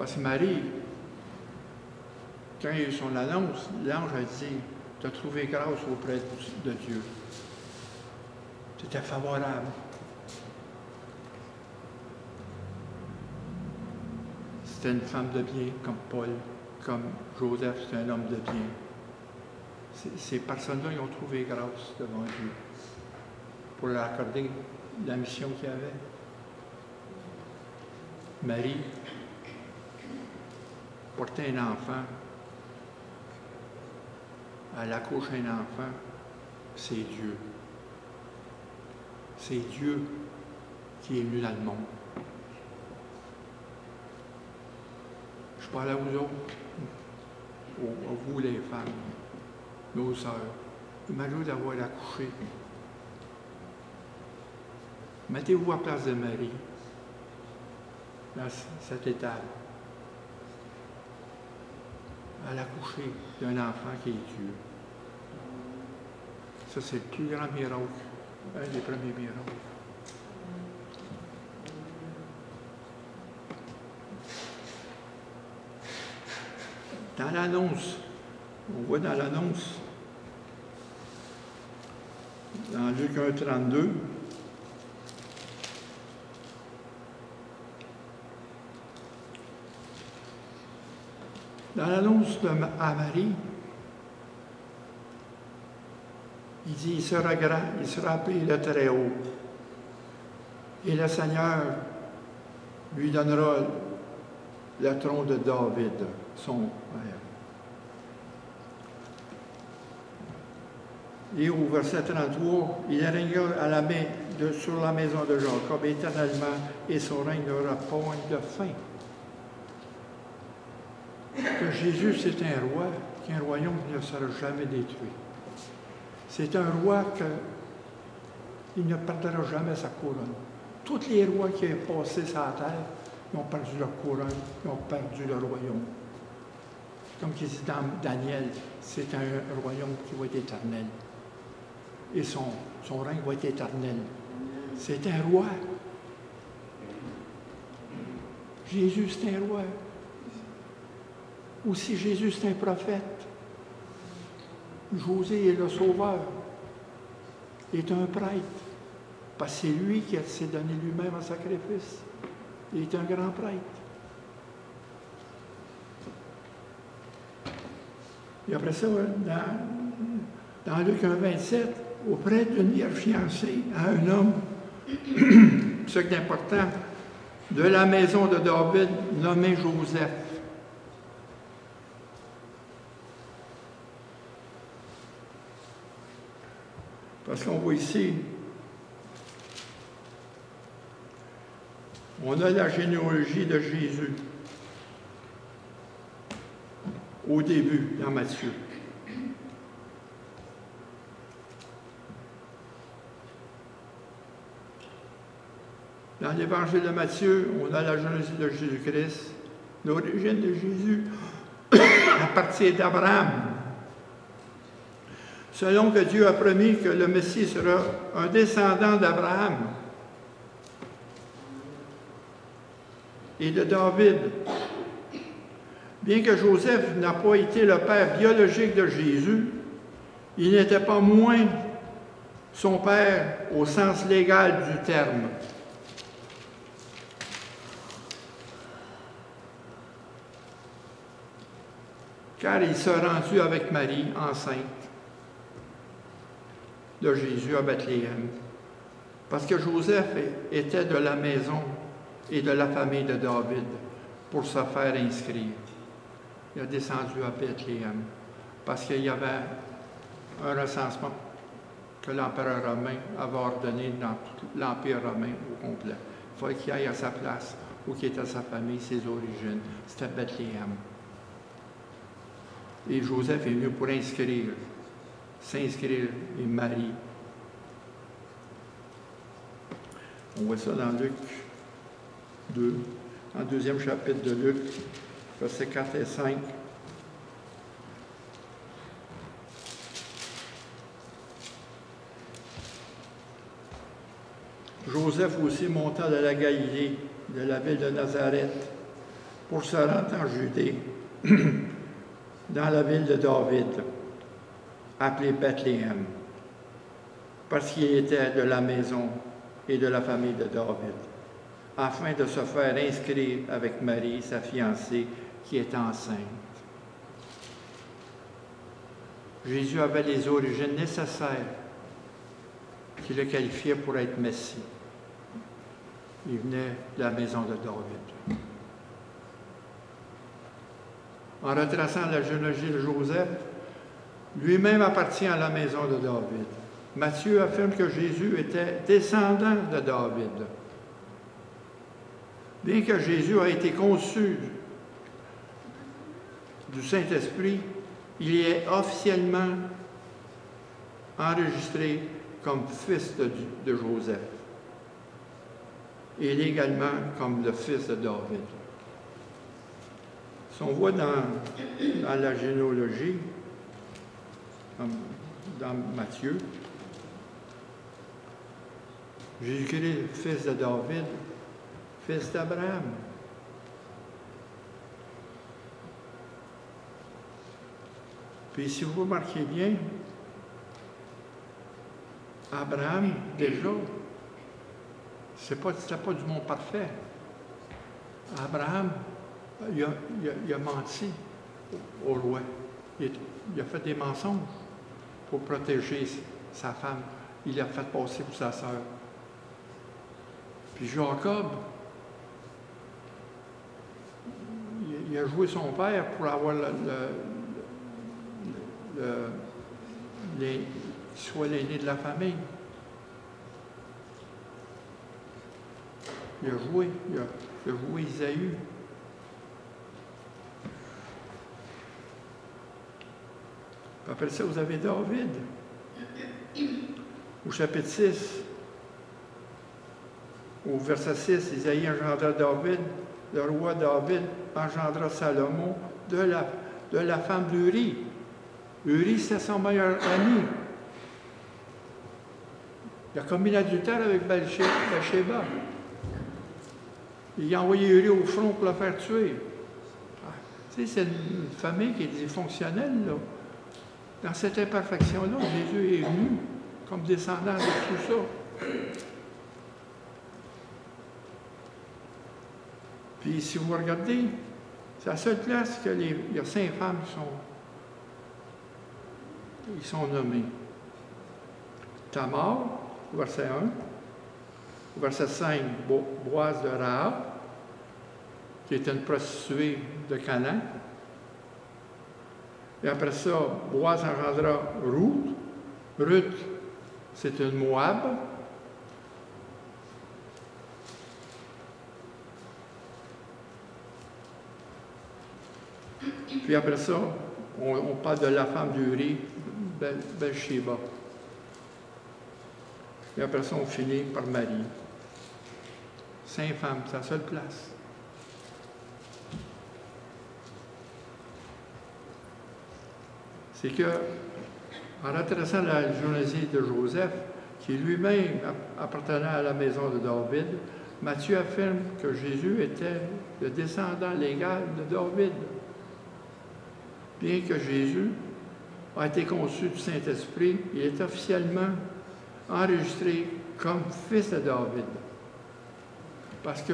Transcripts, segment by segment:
Parce que Marie, quand il y a eu son annonce, l'ange a dit, tu as trouvé grâce auprès de Dieu. C'était favorable. C'était une femme de bien, comme Paul, comme Joseph, c'est un homme de bien. Ces personnes-là, ils ont trouvé grâce devant Dieu pour leur accorder la mission qu'il y avait. Marie portait un enfant. Elle accouche un enfant. C'est Dieu. C'est Dieu qui est venu dans le monde. Je parle à vous autres, à vous les femmes, nos sœurs. Imaginez d'avoir accouché. Mettez-vous à la place de Marie, dans cette étape. Elle a accouché d'un enfant qui est Dieu. Ça, c'est le plus grand miracle, un des premiers miracles. Dans l'annonce, on voit dans l'annonce, dans Luc 1,32, dans l'annonce à Marie, il dit, il sera grand, il sera appelé le Très-Haut. Et le Seigneur lui donnera le trône de David, son père. Et au verset 33, il régnera à la main sur la maison de Jacob éternellement, et son règne n'aura point de fin. Que Jésus, c'est un roi, qu'un royaume qui ne sera jamais détruit. C'est un roi qui ne perdra jamais sa couronne. Tous les rois qui ont passé sur la terre, ils ont perdu leur couronne, ils ont perdu leur royaume. Comme il dit dans Daniel, c'est un royaume qui va être éternel. Et son règne va être éternel. C'est un roi. Jésus, c'est un roi. Aussi, Jésus, c'est un prophète. José est le sauveur. Il est un prêtre. Parce que c'est lui qui s'est donné lui-même en sacrifice. Il est un grand prêtre. Et après ça, dans Luc 1,27, auprès d'une vierge fiancée à un homme, ce qui est important, de la maison de David, nommé Joseph. Parce qu'on voit ici, on a la généalogie de Jésus au début, dans Matthieu. Dans l'évangile de Matthieu, on a la généalogie de Jésus-Christ, l'origine de Jésus à partir d'Abraham. Selon que Dieu a promis que le Messie sera un descendant d'Abraham et de David. Bien que Joseph n'a pas été le père biologique de Jésus, il n'était pas moins son père au sens légal du terme. Car il s'est rendu avec Marie, enceinte de Jésus à Bethléem. Parce que Joseph était de la maison et de la famille de David pour se faire inscrire. Il a descendu à Bethléem parce qu'il y avait un recensement que l'empereur romain avait ordonné dans tout l'Empire romain au complet. Il fallait qu'il aille à sa place, où qu'il était sa famille, ses origines. C'était Bethléem. Et Joseph est venu pour s'inscrire, et Marie. On voit ça dans Luc 2, en deuxième chapitre de Luc, versets 4 et 5. Joseph aussi monta de la Galilée, de la ville de Nazareth, pour se rendre en Judée, dans la ville de David, appelée Bethléem, parce qu'il était de la maison et de la famille de David, afin de se faire inscrire avec Marie, sa fiancée, qui est enceinte. Jésus avait les origines nécessaires qui le qualifiaient pour être Messie. Il venait de la maison de David. En retraçant la généalogie de Joseph, lui-même appartient à la maison de David. Matthieu affirme que Jésus était descendant de David. Bien que Jésus a été conçu du Saint-Esprit, il est officiellement enregistré comme fils de Joseph. Et il est également comme le fils de David. Si on voit dans la généalogie, dans Matthieu, Jésus-Christ, fils de David, fils d'Abraham. Puis si vous remarquez bien, Abraham, déjà, c'était pas du monde parfait. Abraham, il a menti au roi. Il a fait des mensonges pour protéger sa femme. Il l'a fait passer pour sa sœur. Puis Jacob, il a joué son père pour avoir qu'il soit l'aîné de la famille. Il a joué Isaïe. Après ça, vous avez David, au chapitre 6, au verset 6, Isaïe engendra David, le roi David engendra Salomon de la femme d'Uri. Uri, c'est son meilleur ami. Il a commis l'adultère avec Bathsheba. Il a envoyé Uri au front pour le faire tuer. Tu sais, c'est une famille qui est dysfonctionnelle, là. Dans cette imperfection-là, Jésus est venu comme descendant de tout ça. Puis, si vous regardez, c'est la seule place que il y a 5 femmes qui sont nommées. Tamar, verset 1. Verset 5, Boaz de Rahab, qui était une prostituée de Canaan. Et après ça, Boaz engendra Ruth. Ruth, c'est une Moab. Puis après ça, on parle de la femme d'Uri, Bathsheba. Et après ça, on finit par Marie. 5 femmes, c'est la seule place. C'est que, en retraçant la généalogie de Joseph, qui lui-même appartenait à la maison de David, Matthieu affirme que Jésus était le descendant légal de David. Bien que Jésus a été conçu du Saint-Esprit, il est officiellement enregistré comme fils de David. Parce que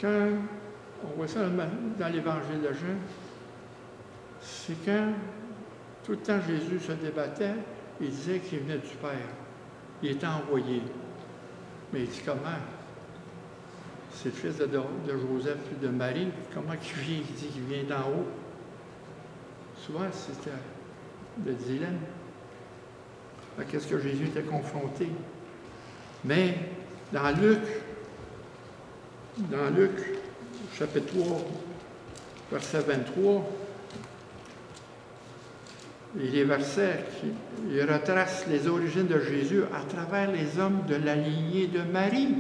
quand on voit ça dans l'Évangile de Jean, c'est quand tout le temps Jésus se débattait, il disait qu'il venait du Père. Il était envoyé. Mais il dit comment? C'est le fils de Joseph et de Marie. Comment il vient? Il dit qu'il vient d'en haut. Souvent, c'était le dilemme. Qu'est-ce que Jésus était confronté? Mais dans Luc, chapitre 3, verset 23, et les versets qui retracent les origines de Jésus à travers les hommes de la lignée de Marie.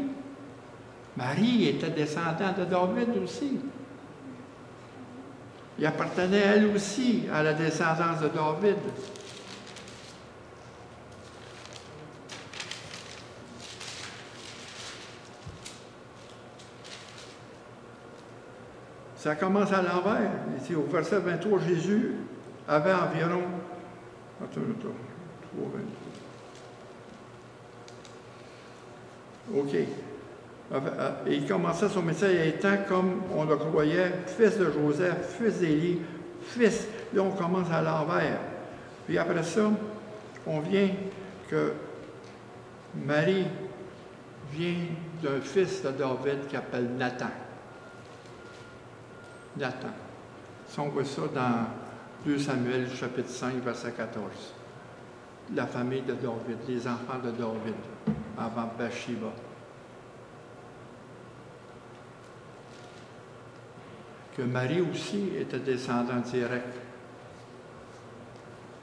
Marie était descendante de David aussi. Il appartenait elle aussi à la descendance de David. Ça commence à l'envers. Ici, au verset 23, Jésus avait environ... Attends, 3, 23. OK. Et il commençait son message étant, comme on le croyait, fils de Joseph, fils d'Élie, fils. Là, on commence à l'envers. Puis après ça, on vient que Marie vient d'un fils de David qui s'appelle Nathan. Nathan. Si on voit ça dans 2 Samuel, chapitre 5, verset 14. La famille de David, les enfants de David, avant Bathsheba. Que Marie aussi était descendante directe.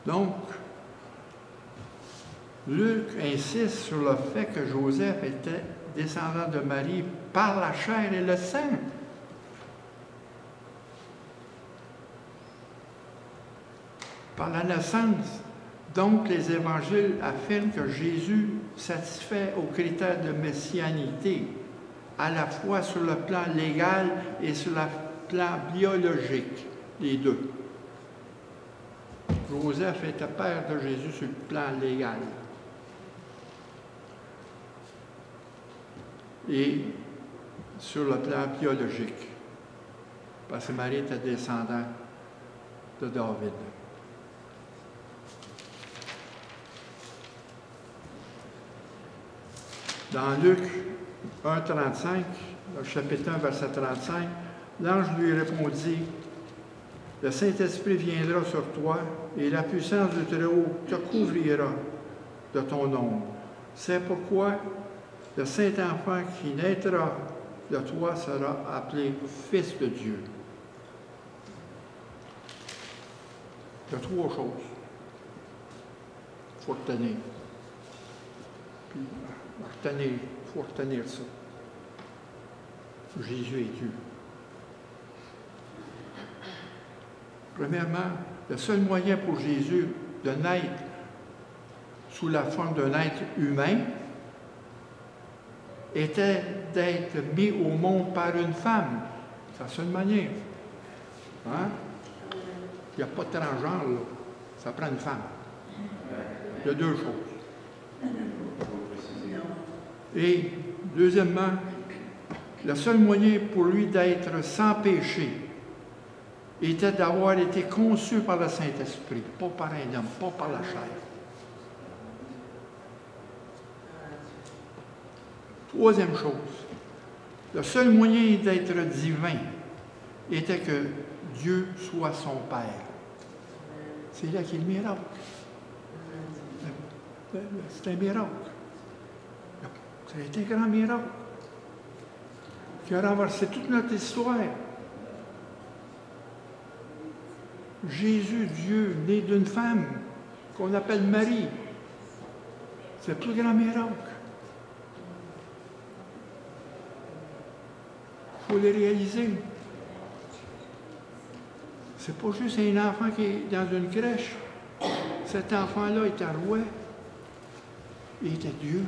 Donc, Luc insiste sur le fait que Joseph était descendant de Marie par la chair et le sang. Par la naissance. Donc, les évangiles affirment que Jésus satisfait aux critères de messianité, à la fois sur le plan légal et sur le plan biologique, les deux. Joseph était père de Jésus sur le plan légal. Et sur le plan biologique, parce que Marie était descendante de David. Dans Luc 1,35, le chapitre 1, verset 35, l'ange lui répondit, « Le Saint-Esprit viendra sur toi, et la puissance du Très-Haut te couvrira de ton ombre. C'est pourquoi le Saint-Enfant qui naîtra de toi sera appelé Fils de Dieu. » Il y a 3 choses. Il faut retenir. Puis, il faut retenir ça. Jésus est Dieu. Premièrement, le seul moyen pour Jésus de naître sous la forme d'un être humain était d'être mis au monde par une femme. C'est la seule manière. Hein? Il n'y a pas de transgenre, là. Ça prend une femme. Il y a 2 choses. Et, deuxièmement, le seul moyen pour lui d'être sans péché était d'avoir été conçu par le Saint-Esprit, pas par un homme, pas par la chair. Troisième chose, le seul moyen d'être divin était que Dieu soit son Père. C'est là qu'il y a le miracle. C'est un miracle. C'est un grand miracle qui a renversé toute notre histoire. Jésus, Dieu, né d'une femme qu'on appelle Marie. C'est le plus grand miracle. Il faut le réaliser. C'est pas juste un enfant qui est dans une crèche. Cet enfant-là était roi. Il était Dieu.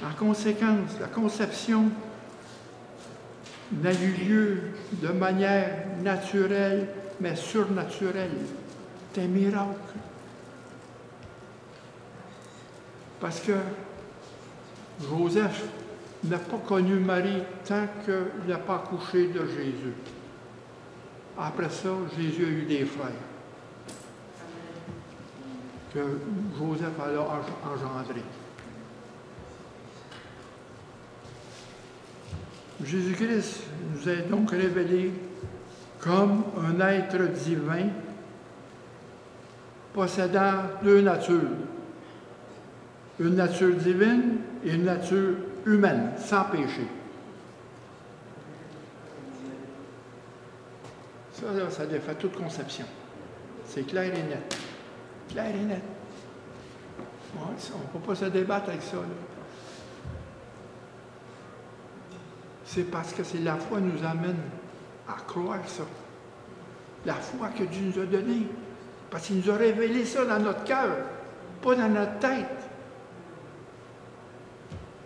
En conséquence, la conception n'a eu lieu de manière naturelle, mais surnaturelle. C'est un miracle. Parce que Joseph n'a pas connu Marie tant qu'il n'a pas accouché de Jésus. Après ça, Jésus a eu des frères que Joseph a engendrés. Jésus-Christ nous est donc révélé comme un être divin possédant 2 natures. Une nature divine et une nature humaine, sans péché. Ça, là, ça défait toute conception. C'est clair et net. Clair et net. Ouais, on ne peut pas se débattre avec ça, là. C'est parce que c'est la foi qui nous amène à croire ça. La foi que Dieu nous a donnée. Parce qu'il nous a révélé ça dans notre cœur, pas dans notre tête.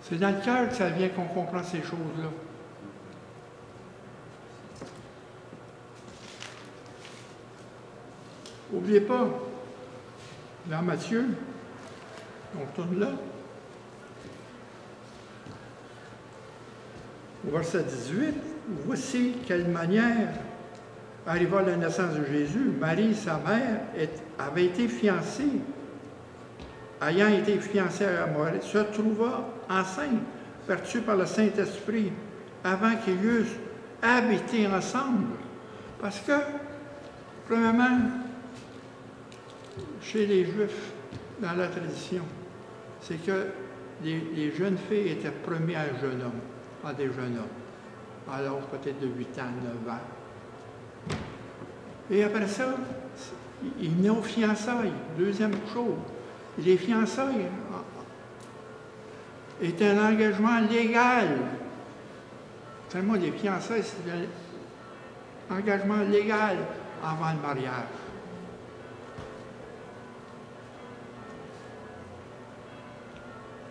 C'est dans le cœur que ça vient qu'on comprend ces choses-là. N'oubliez pas, dans Matthieu, on tourne là, au verset 18, voici quelle manière, arriva à la naissance de Jésus, Marie, sa mère, avait été fiancée, ayant été fiancée à Moïse, se trouva enceinte, perçue par le Saint-Esprit, avant qu'ils eussent habité ensemble. Parce que, premièrement, chez les Juifs, dans la tradition, c'est que les jeunes filles étaient promises à un jeune homme, à des jeunes hommes, à l'âge peut-être de 8 ans, 9 ans. Et après ça, ils venaient aux fiançailles. Deuxième chose, les fiançailles étaient un engagement légal. Seulement, les fiançailles, c'était un engagement légal avant le mariage.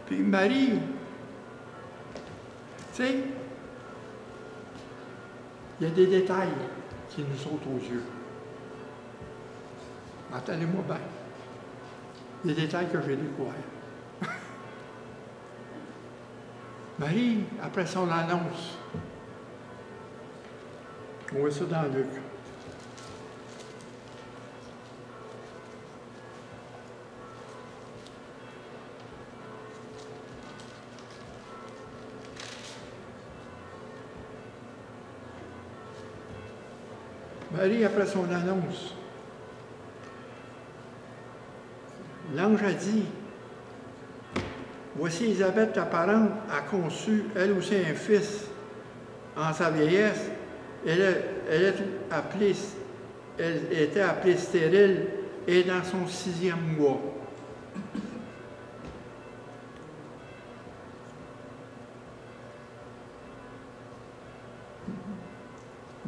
Puis Marie, tu sais, il y a des détails qui nous sautent aux yeux. Attendez-moi bien. Des détails que j'ai découverts. Marie, après son annonce, on voit ça dans Luc. Marie, après son annonce, l'ange a dit, voici Élisabeth, ta parente, a conçu, elle aussi, un fils en sa vieillesse. Elle était appelée stérile et dans son 6e mois.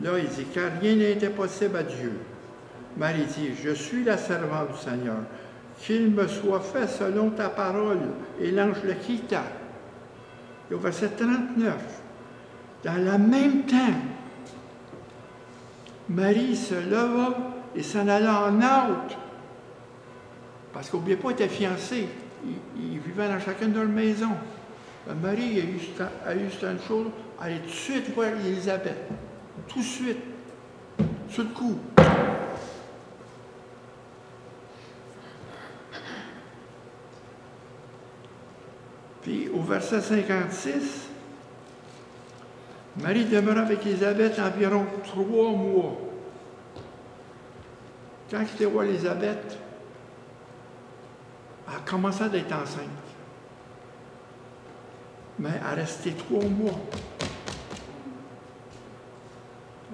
Là, il dit, car rien n'était possible à Dieu. Marie dit, je suis la servante du Seigneur. Qu'il me soit fait selon ta parole. Et l'ange le quitta. Et au verset 39, dans le même temps, Marie se leva et s'en alla en hâte. Parce qu'oubliez pas, elle était fiancée. Ils vivaient dans chacune de leur maison. Marie a eu cette chose, elle est tout de suite voir Élisabeth. Tout de suite. Tout de coup. Puis au verset 56, Marie demeura avec Élisabeth environ 3 mois. Quand il était voir Élisabeth, elle commençait d'être enceinte. Mais elle restait 3 mois.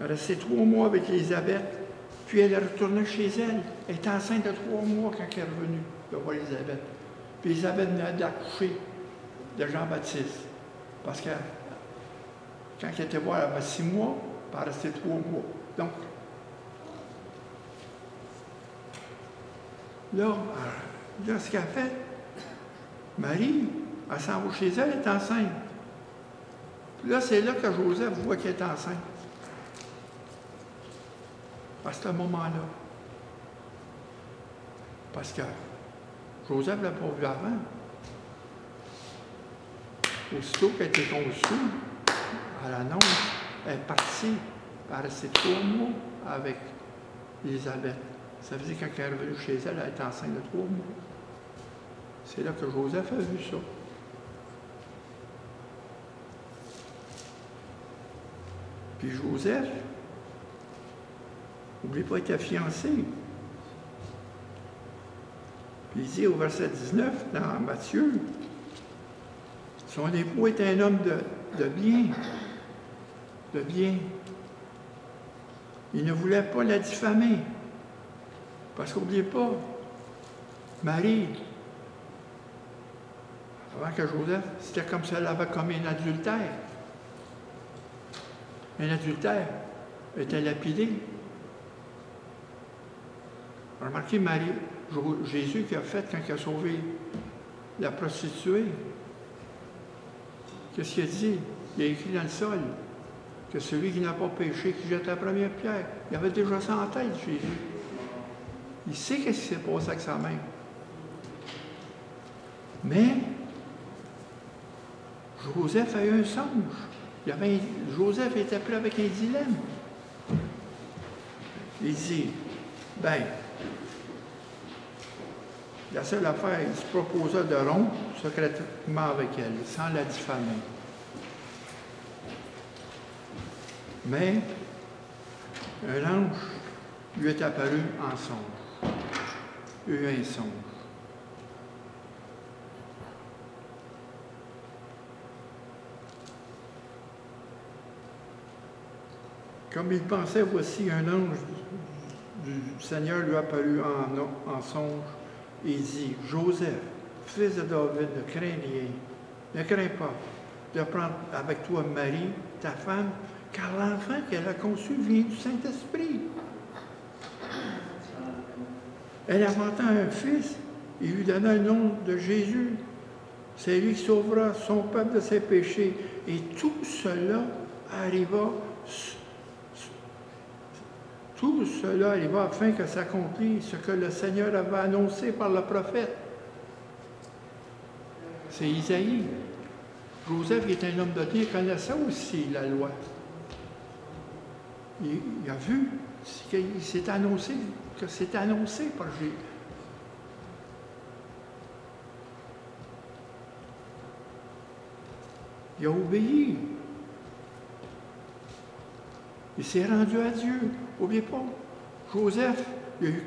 Elle restait 3 mois avec Élisabeth, puis elle est retournée chez elle. Elle était enceinte de 3 mois quand elle est revenue de voir Élisabeth. Puis Élisabeth venait d'accoucher de Jean-Baptiste. Parce que quand elle était voir, elle avait 6 mois, puis elle restait 3 mois. Donc, là, ce qu'elle fait, Marie, elle s'en va chez elle, elle est enceinte. Puis là, c'est là que Joseph voit qu'elle est enceinte. À ce moment-là. Parce que Joseph ne l'a pas vu avant. Aussitôt qu'elle était conçue, à l'annonce, elle est partie. Elle est restée 3 mois avec Élisabeth. Ça veut dire que quand elle est revenue chez elle, elle était enceinte de 3 mois. C'est là que Joseph a vu ça. Puis Joseph, n'oubliez pas, il était fiancé. Puis il dit au verset 19, dans Matthieu, son époux est un homme de bien. De bien. Il ne voulait pas la diffamer. Parce qu'oubliez pas, Marie, avant que Joseph, c'était comme si elle avait commis un adultère. Un adultère était lapidé. Remarquez Jésus qui a fait quand il a sauvé la prostituée. Qu'est-ce qu'il a dit? Il a écrit dans le sol que celui qui n'a pas péché, qui jette la première pierre. Il avait déjà ça en tête, Jésus. Il sait ce qui s'est passé avec sa mère. Mais Joseph a eu un songe. Joseph était pris avec un dilemme. Il dit, ben, la seule affaire, il se proposa de rompre secrètement avec elle, sans la diffamer. Mais un ange lui est apparu en songe. Il a eu un songe. Comme il pensait, voici un ange du Seigneur lui apparut en songe et il dit, Joseph, fils de David, ne crains rien, ne crains pas de prendre avec toi Marie, ta femme, car l'enfant qu'elle a conçu vient du Saint-Esprit. Elle inventa un fils et lui donna le nom de Jésus. C'est lui qui sauvera son peuple de ses péchés. Et tout cela arriva afin que s'accomplisse ce que le Seigneur avait annoncé par le prophète. C'est Isaïe. Joseph, qui est un homme de Dieu, connaissait aussi la loi. Il a vu qu'il s'est annoncé, que c'est annoncé par Jésus. Il a obéi. Il s'est rendu à Dieu. N'oubliez pas, Joseph, il a eu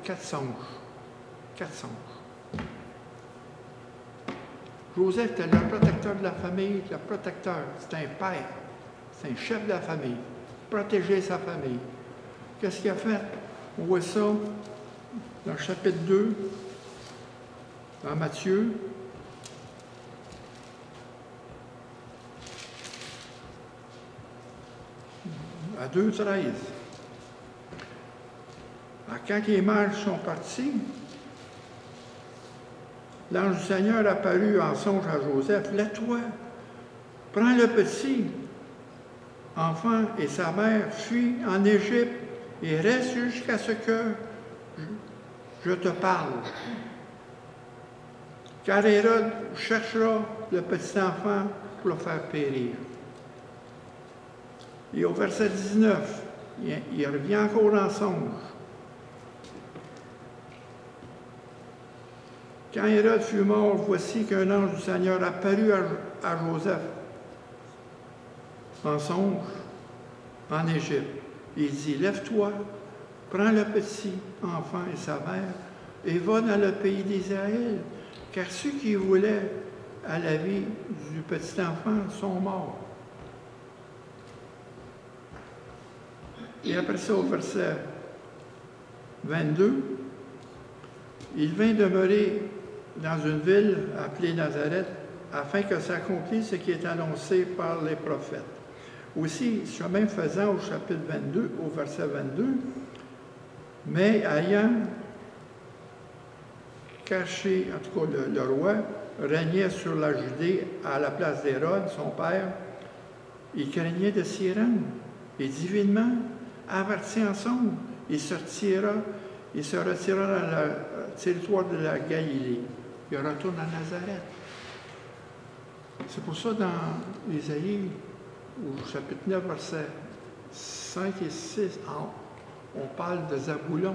quatre songes. 4 songes. Joseph était le protecteur de la famille, le protecteur. C'est un père, c'est un chef de la famille. Protéger sa famille. Qu'est-ce qu'il a fait? On voit ça dans le chapitre 2, dans Matthieu. À 2,13. Quand les mages sont partis, l'ange du Seigneur apparut en songe à Joseph. Lève-toi, prends le petit enfant et sa mère, fuis en Égypte et reste jusqu'à ce que je te parle. Car Hérode cherchera le petit enfant pour le faire périr. Et au verset 19, il revient encore en songe. Quand Hérode fut mort, voici qu'un ange du Seigneur apparut à Joseph en songe en Égypte. Il dit, lève-toi, prends le petit enfant et sa mère et va dans le pays d'Israël, car ceux qui voulaient à la vie du petit enfant sont morts. Et après ça, au verset 22, il vint demeurer dans une ville appelée Nazareth, afin que s'accomplisse ce qui est annoncé par les prophètes. Aussi, chemin faisant au chapitre 22, au verset 22, mais ayant caché, en tout cas le roi, régnait sur la Judée à la place d'Hérode, son père, il craignait de s'y rendre. Et divinement, averti ensemble, il se retira dans le territoire de la Galilée. Il retourne à Nazareth. C'est pour ça, dans Isaïe, au chapitre 9, versets 5 et 6, on parle de Zaboulon.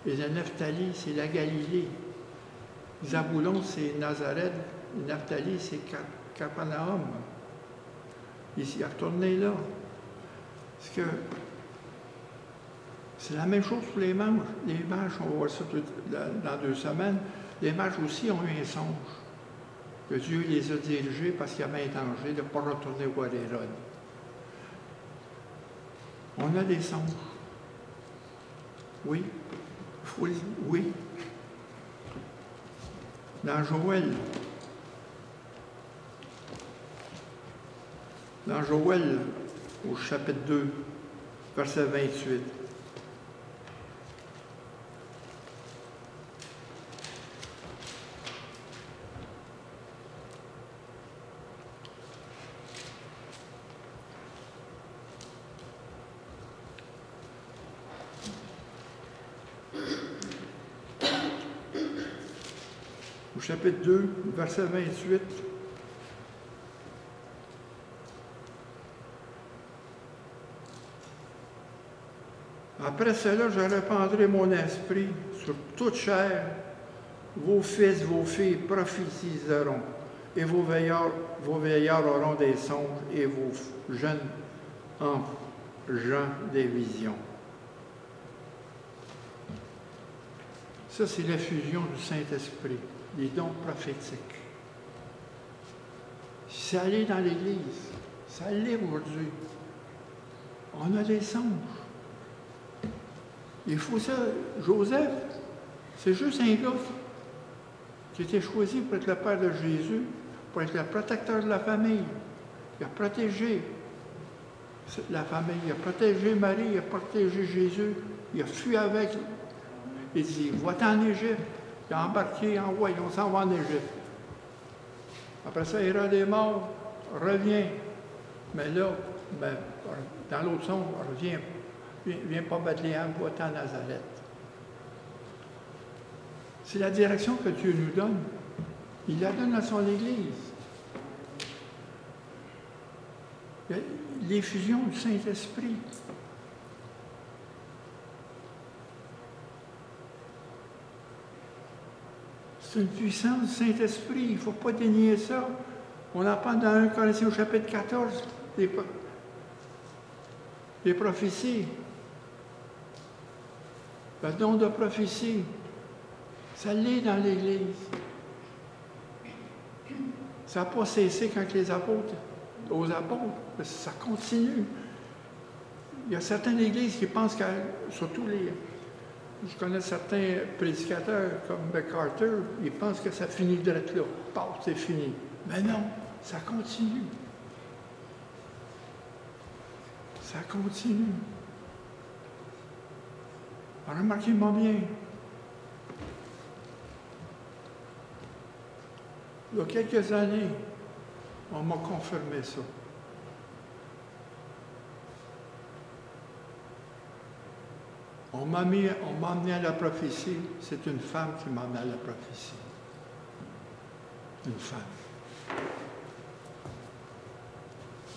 Et le Nephtali, c'est la Galilée. Zaboulon, c'est Nazareth. Et Nephtali, c'est Capernaum. Il est retourné là. Parce que c'est la même chose pour les mages. Les mages, on va voir ça dans 2 semaines, les mages aussi ont eu un songe. Que Dieu les a dirigés parce qu'il y avait un danger de ne pas retourner voir Hérode. On a des songes. Oui. Oui. Dans Joël, au chapitre 2, verset 28. au chapitre 2, verset 28. Après cela, je répandrai mon esprit sur toute chair. Vos fils, vos filles prophétiseront, et vos veillards auront des songes, et vos jeunes gens des visions. Ça, c'est l'effusion du Saint-Esprit, les dons prophétiques. Ça allait dans l'Église, ça l'est aujourd'hui. On a des songes. Il faut ça. Joseph, c'est juste un gars qui a été choisi pour être le père de Jésus, pour être le protecteur de la famille. Il a protégé la famille, il a protégé Marie, il a protégé Jésus, il a fui avec. Il dit, va-t'en en Égypte. Il a embarqué, envoyé, on s'en va en Égypte. Après ça, Hérode est mort, revient. Mais là, dans l'autre son, revient. Viens pas Bethléem, va-t'en à Nazareth. C'est la direction que Dieu nous donne. Il la donne à son Église. L'effusion du Saint-Esprit. C'est une puissance du Saint-Esprit. Il ne faut pas dénier ça. On en parle dans 1 Corinthiens au chapitre 14, des prophéties. Le don de prophétie, ça l'est dans l'Église. Ça n'a pas cessé quand les apôtres, ça continue. Il y a certaines églises qui pensent surtout je connais certains prédicateurs comme MacArthur, ils pensent que ça finit direct là. C'est fini. Mais non, ça continue. Ça continue. Remarquez-moi bien. Il y a quelques années, on m'a confirmé ça. On m'a amené à la prophétie. C'est une femme qui m'a amené à la prophétie. Une femme.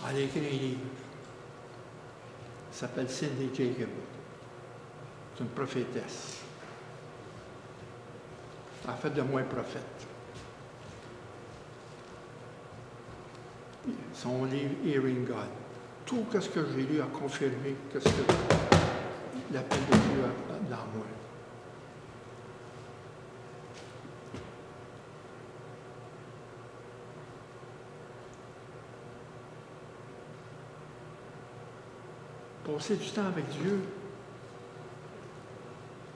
Elle a écrit un livre. Elle s'appelle Cindy Jacob. C'est une prophétesse. Elle a fait de moi un prophète. Son livre Hearing God. Tout ce que j'ai lu a confirmé que l'appel de Dieu dans moi. Passer du temps avec Dieu,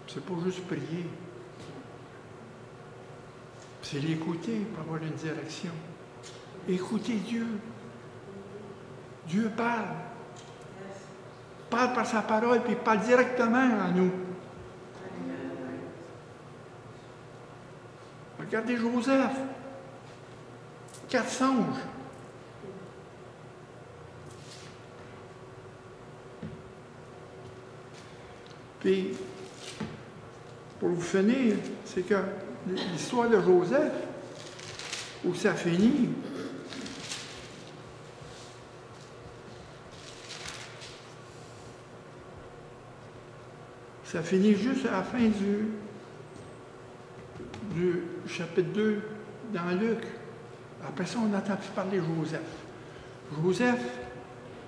c'est pas juste prier. C'est l'écouter pour avoir une direction. Écoutez Dieu. Dieu parle. Parle par sa parole, puis il parle directement à nous. Regardez Joseph. 4 songes. Puis, pour vous finir, c'est que l'histoire de Joseph, où ça finit, ça finit juste à la fin du chapitre 2 dans Luc. Après ça, on entend plus parler de Joseph. Joseph,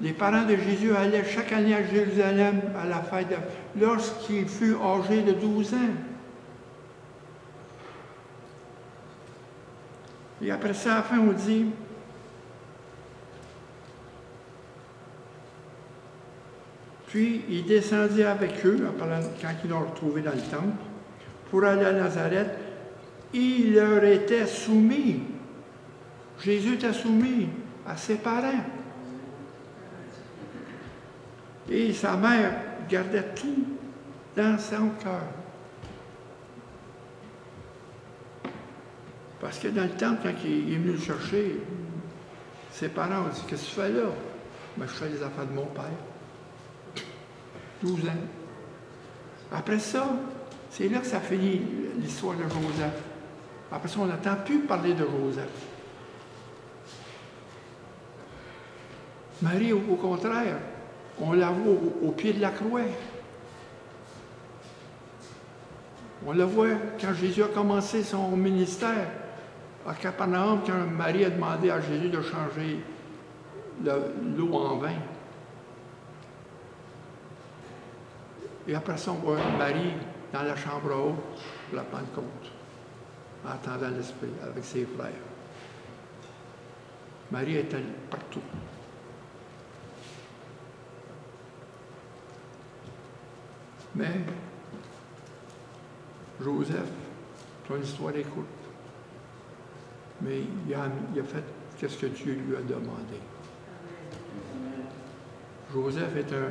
les parents de Jésus allaient chaque année à Jérusalem à la fête lorsqu'il fut âgé de 12 ans. Et après ça, à la fin, on dit, puis il descendit avec eux, quand ils l'ont retrouvé dans le temple, pour aller à Nazareth. Il leur était soumis. Jésus était soumis à ses parents. Et sa mère gardait tout dans son cœur. Parce que dans le temple, quand il est venu le chercher, ses parents ont dit, « Qu'est-ce que tu fais là? » « Ben, je fais les affaires de mon père. » 12 ans. Après ça, c'est là que ça finit l'histoire de Joseph. Après ça, on n'entend plus parler de Joseph. Marie, au contraire, on la voit au pied de la croix. On la voit quand Jésus a commencé son ministère à Capernaum, quand Marie a demandé à Jésus de changer l'eau en vin. Et après ça, on voit Marie dans la chambre haute pour la Pentecôte, en attendant l'Esprit avec ses frères. Marie était partout. Mais Joseph, son histoire est courte. Mais il a fait ce que Dieu lui a demandé. Joseph est un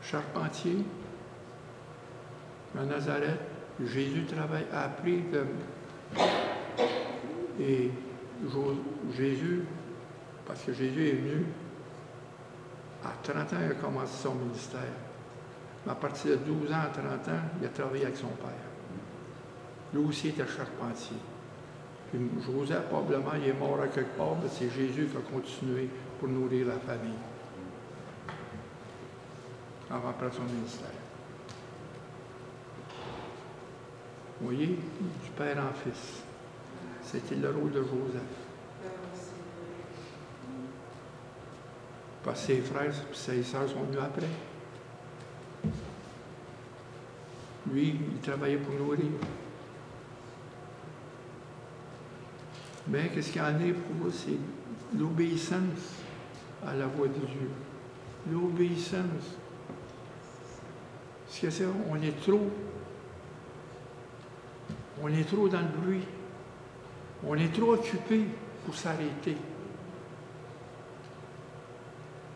charpentier à Nazareth. Jésus a appris et Jésus, parce que Jésus est venu, à 30 ans, il a commencé son ministère. Mais à partir de 12 ans à 30 ans, il a travaillé avec son père. Lui aussi était charpentier. Puis Joseph, probablement, il est mort à quelque part, mais c'est Jésus qui a continué pour nourrir la famille. Après son ministère. Vous voyez, du père en fils. C'était le rôle de Joseph. Parce que ses frères et ses sœurs sont venus après. Lui, il travaillait pour nourrir. Mais qu'est-ce qu'il y en a pour vous? C'est l'obéissance à la voix de Dieu. L'obéissance. Parce que c'est, on est trop dans le bruit. On est trop occupé pour s'arrêter.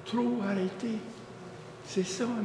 Trop arrêté. C'est ça, un